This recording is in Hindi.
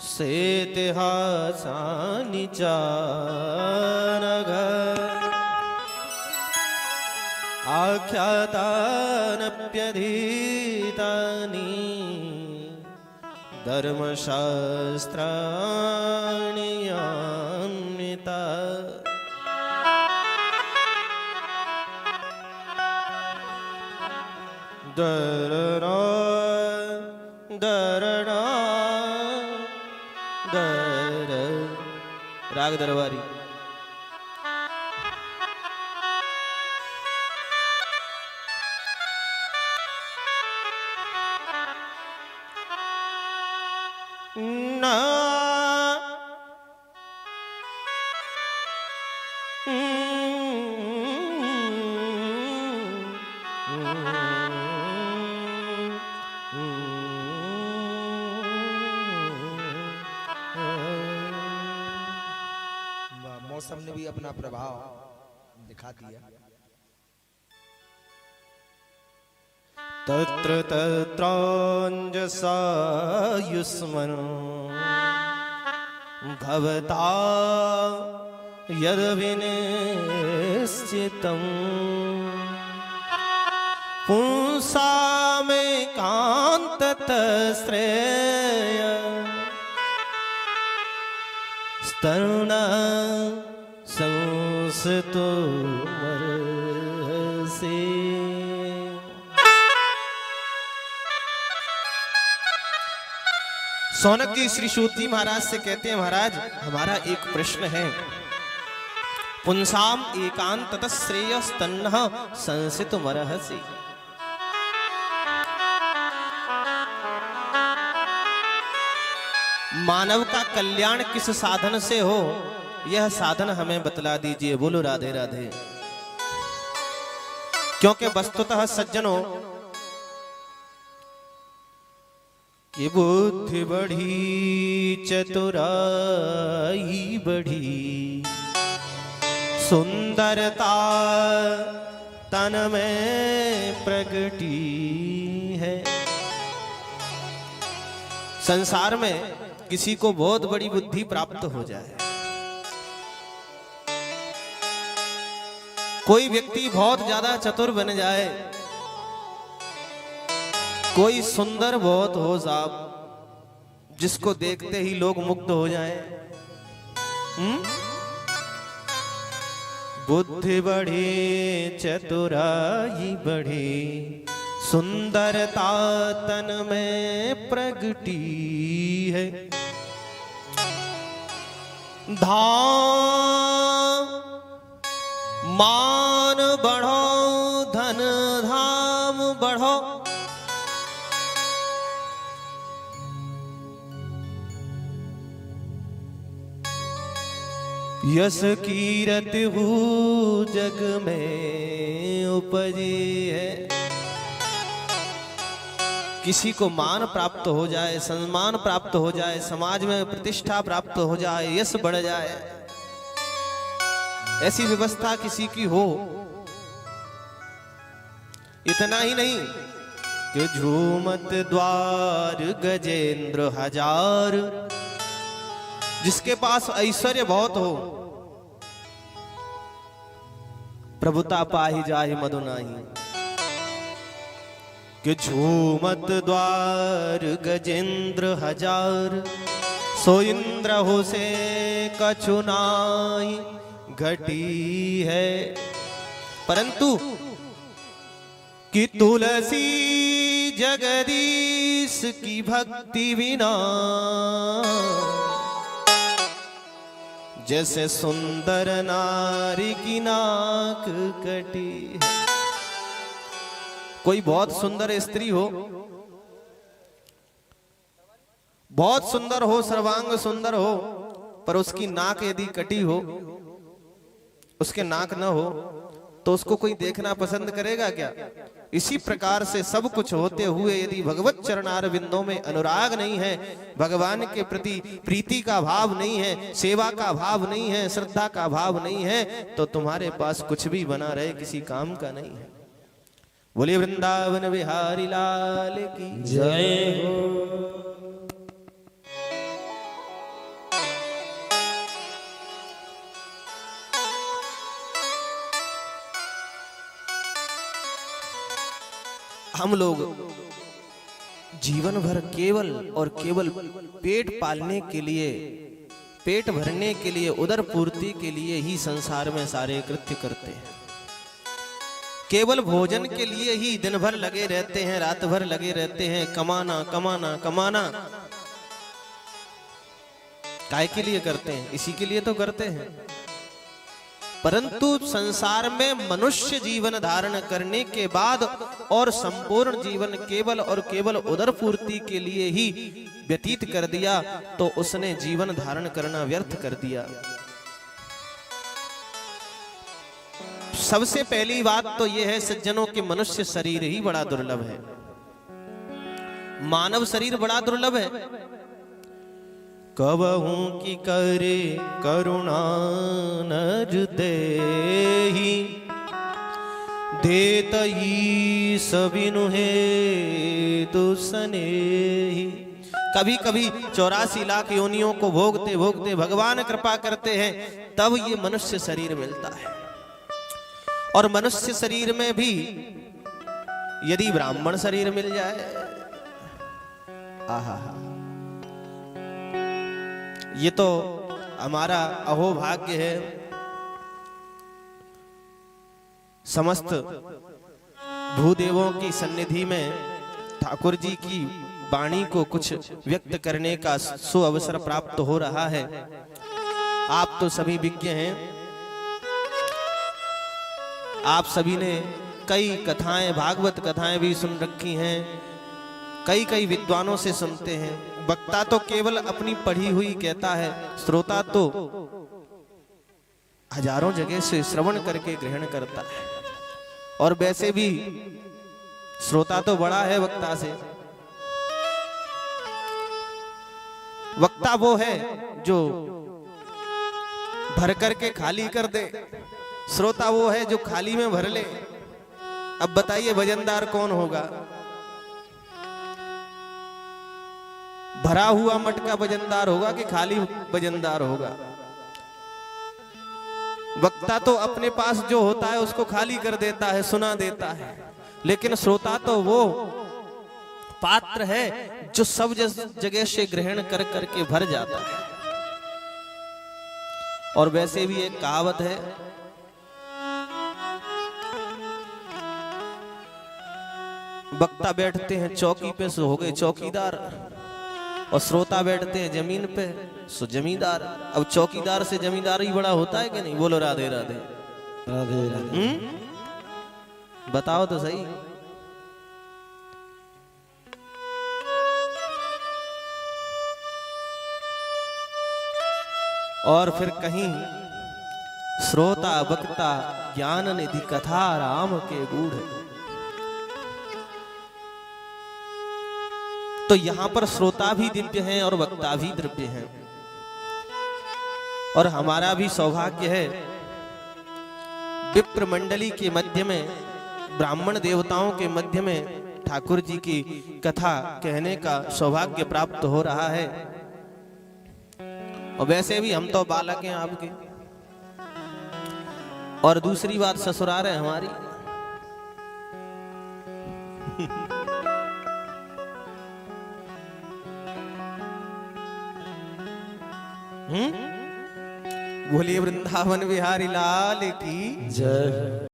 सेतिहासानि चानघ आख्यातानप्यधीतानि धर्मशास्त्राणि यान्विता दरणा दरणा दर राग दरबारी। ना मौसम ने भी अपना प्रभाव दिखा दिया। तत्र तत्राञ्जसा युष्मन् भवता यद्विनिश्चितम् पुंसामेकान्ततश्रेय स्तरुणा संसतो मरसे। सौनक जी श्री सूती महाराज से कहते हैं, महाराज हमारा एक प्रश्न है। पुंसाम एकांततः श्रेयस्तन्नः संसितुमर्हसि। मानव का कल्याण किस साधन से हो, यह साधन हमें बतला दीजिए। बोलो राधे राधे। क्योंकि वस्तुतः सज्जनों कि बुद्धि बढ़ी चतुराई बढ़ी, सुंदरता तन में प्रगटी है। संसार में किसी को बहुत बड़ी बुद्धि प्राप्त हो जाए, कोई व्यक्ति बहुत ज्यादा चतुर बन जाए, कोई सुंदर बहुत हो साहब, जिसको देखते ही लोग मुग्ध हो जाएं। बुद्धि बढ़ी चतुराई बढ़ी, सुंदरता तन में प्रगटी है। धाम मान बढ़ो, धन धाम बढ़ो, यश कीरत हु जग में उपजी है। किसी को मान प्राप्त हो जाए, सम्मान प्राप्त हो जाए, समाज में प्रतिष्ठा प्राप्त हो जाए, यश बढ़ जाए, ऐसी व्यवस्था किसी की हो। इतना ही नहीं कि झूमत द्वार गजेंद्र हजार, जिसके पास ऐश्वर्य बहुत हो, प्रभुता पाही जाहि मधु नाही। कि झूमत द्वार गजेंद्र हजार, सो इंद्र हो से कछु नाई घटी है। परंतु कि तुलसी जगदीश की भक्ति बिना, जैसे सुंदर नारी की नाक कटी है। कोई बहुत सुंदर स्त्री हो, बहुत सुंदर हो, सर्वांग सुंदर हो, पर उसकी नाक यदि कटी हो, उसके नाक न हो, तो उसको कोई देखना पसंद करेगा क्या? इसी प्रकार से सब कुछ होते हुए यदि भगवत चरणार बिंदों में अनुराग नहीं है, भगवान के प्रति प्रीति का भाव नहीं है, सेवा का भाव नहीं है, श्रद्धा का भाव नहीं है, तो तुम्हारे पास कुछ भी बना रहे किसी काम का नहीं है। बोलिए वृंदावन बिहारी लाल की जय हो। हम लोग जीवन भर केवल और केवल पेट पालने के लिए, पेट भरने के लिए, उदर पूर्ति के लिए ही संसार में सारे कृत्य करते हैं। केवल भोजन के लिए ही दिन भर लगे रहते हैं, रात भर लगे रहते हैं, कमाना कमाना कमाना। काय के लिए करते हैं? इसी के लिए तो करते हैं। परंतु संसार में मनुष्य जीवन धारण करने के बाद और संपूर्ण जीवन केवल और केवल उदर पूर्ति के लिए ही व्यतीत कर दिया तो उसने जीवन धारण करना व्यर्थ कर दिया। सबसे पहली बात तो यह है सज्जनों के मनुष्य शरीर ही बड़ा दुर्लभ है। मानव शरीर बड़ा दुर्लभ है। कबहू की करे करुणा नर देहि, देतई सबिनु हे दुसनेहि। कभी कभी 84 लाख योनियों को भोगते भोगते भगवान कृपा करते हैं, तब ये मनुष्य शरीर मिलता है। और मनुष्य शरीर में भी यदि ब्राह्मण शरीर मिल जाए, आहा, ये तो हमारा अहोभाग्य है। समस्त भूदेवों की सन्निधि में ठाकुर जी की वाणी को कुछ व्यक्त करने का सुअवसर प्राप्त हो रहा है। आप तो सभी विज्ञ हैं, आप सभी ने कई कथाएं, भागवत कथाएं भी सुन रखी हैं, कई कई विद्वानों से सुनते हैं। वक्ता तो केवल अपनी पढ़ी हुई कहता है, श्रोता तो हजारों जगह से श्रवण करके ग्रहण करता है। और वैसे भी श्रोता तो बड़ा है वक्ता से। वक्ता वो है जो भर करके खाली कर दे, श्रोता वो है जो खाली में भर ले। अब बताइए भजनदार कौन होगा? भरा हुआ मटका वजनदार होगा कि खाली वजनदार होगा? वक्ता तो अपने पास जो होता है उसको खाली कर देता है, सुना देता है, लेकिन श्रोता तो वो पात्र है जो सब जगह से ग्रहण कर करके भर जाता है। और वैसे भी एक कहावत है, वक्ता बैठते हैं चौकी पे सो हो गए चौकीदार, और श्रोता बैठते हैं जमीन पे सो जमींदार। अब चौकीदार से जमींदार ही बड़ा होता है कि नहीं? बोलो राधे राधे। राधे राधे। बताओ तो सही। और फिर कहीं श्रोता वक्ता ज्ञान निधि कथा राम के गूढ़। तो यहां पर श्रोता भी दिव्य हैं और वक्ता भी दिव्य हैं। और हमारा भी सौभाग्य है, विप्र मंडली के मध्य में, ब्राह्मण देवताओं के मध्य में ठाकुर जी की कथा कहने का सौभाग्य प्राप्त हो रहा है। और वैसे भी हम तो बालक हैं आपके। और दूसरी बात ससुराल है हमारी। बोलिए वृंदावन बिहारी लाल की जय।